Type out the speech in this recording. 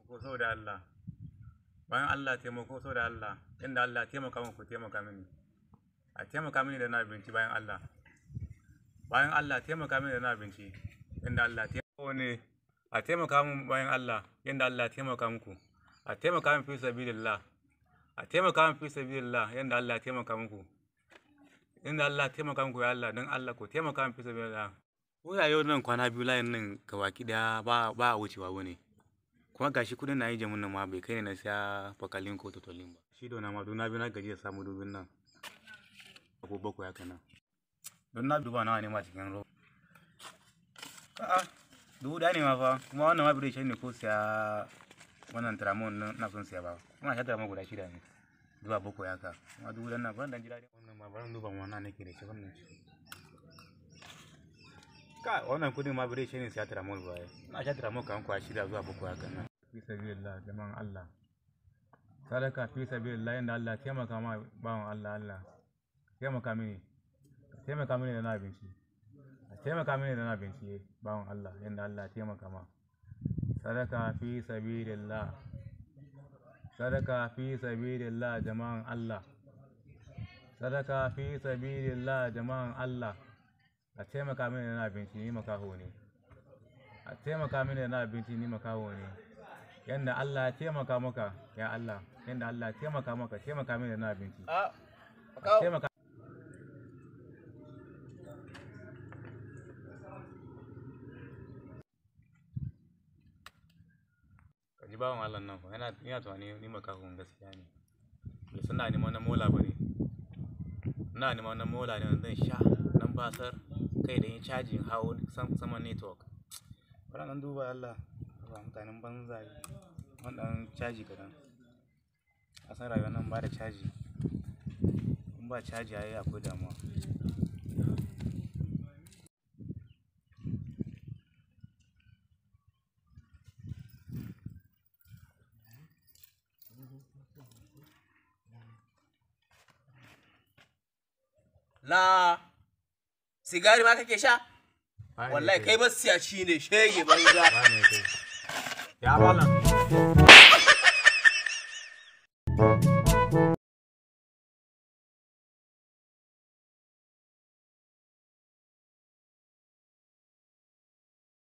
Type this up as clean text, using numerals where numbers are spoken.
ko saboda Allah. Bayan Allah taimako saboda Allah. Inda Allah taimaka muku taimaka mini. A taimaka mini da na abinci bayan Allah. Bayan Allah taimaka mini da na abinci. Inda Allah taimako ne. A taimaka min bayan Allah. Inda Allah taimaka muku. A taimaka min fi sabilillah. A taimaka min fi sabilillah. Yanda Allah taimaka muku. Inda Allah taimaka muku ya Allah don Allah ku taimaka min fi sabilillah. Ko ya yau nan kwana biyu layin nan gabaki daya ba a wucewa bane. Kuma gashi kudin na yi jamun nan ma bai kai ne na siya fakalin ko totolin ba. Shi dona ma don na biyu na gaji ya samu dubin nan. Ko bako ya kana. Don na duba nawa ne ma cikin ro. A'a, dubu da ne ma fa. Kuma wannan ma bai shi ne ko siya wannan tramon na son siya ba. Kuma shi tramon guda 6 ne. Duba bako ya ka. Kuma dubu dan na ban dan jira wannan ma ban duba wannan nake da shi wannan. Ka wannan kudin ma bai shi ne siya tramon ba. Na sha tramon kan kwa 6 zuwa bako ya kana. Fi sabilillah jama'an Allah. Sadaka fi sabilillah yanda Allah taimaka ma bawon Allah. Taimaka mini da na abinci. Taimaka mini da na abinci bawon Allah yanda Allah taimaka ma. Sadaka fi sabilillah. Sadaka fi sabilillah jama'an Allah. Sadaka fi sabilillah jama'an Allah. A taimaka mini da na abinci ni makaho ne. A taimaka mini da na abinci ni makaho ne. Yanda Allah ya taimaka maka ya Allah. Yanda Allah ya taimaka maka taimaka mini da na abinci. Taimaka ji bawan Allah nan fa yana tunani ni makahon gaskiya ne. Bai suna neman na mola bane. Ina neman na mola ne zan sha nan basar kai da yin caji hawo saman network. Bara nan duba Allah ba mutanen banza yi. Wannan caji kadan. A san rayuwar nan ba da caji. In ba caji yayi akwai damuwa. La sigari ma kake sha? Wallahi kai masiyaci ne shege banza. Ya malam.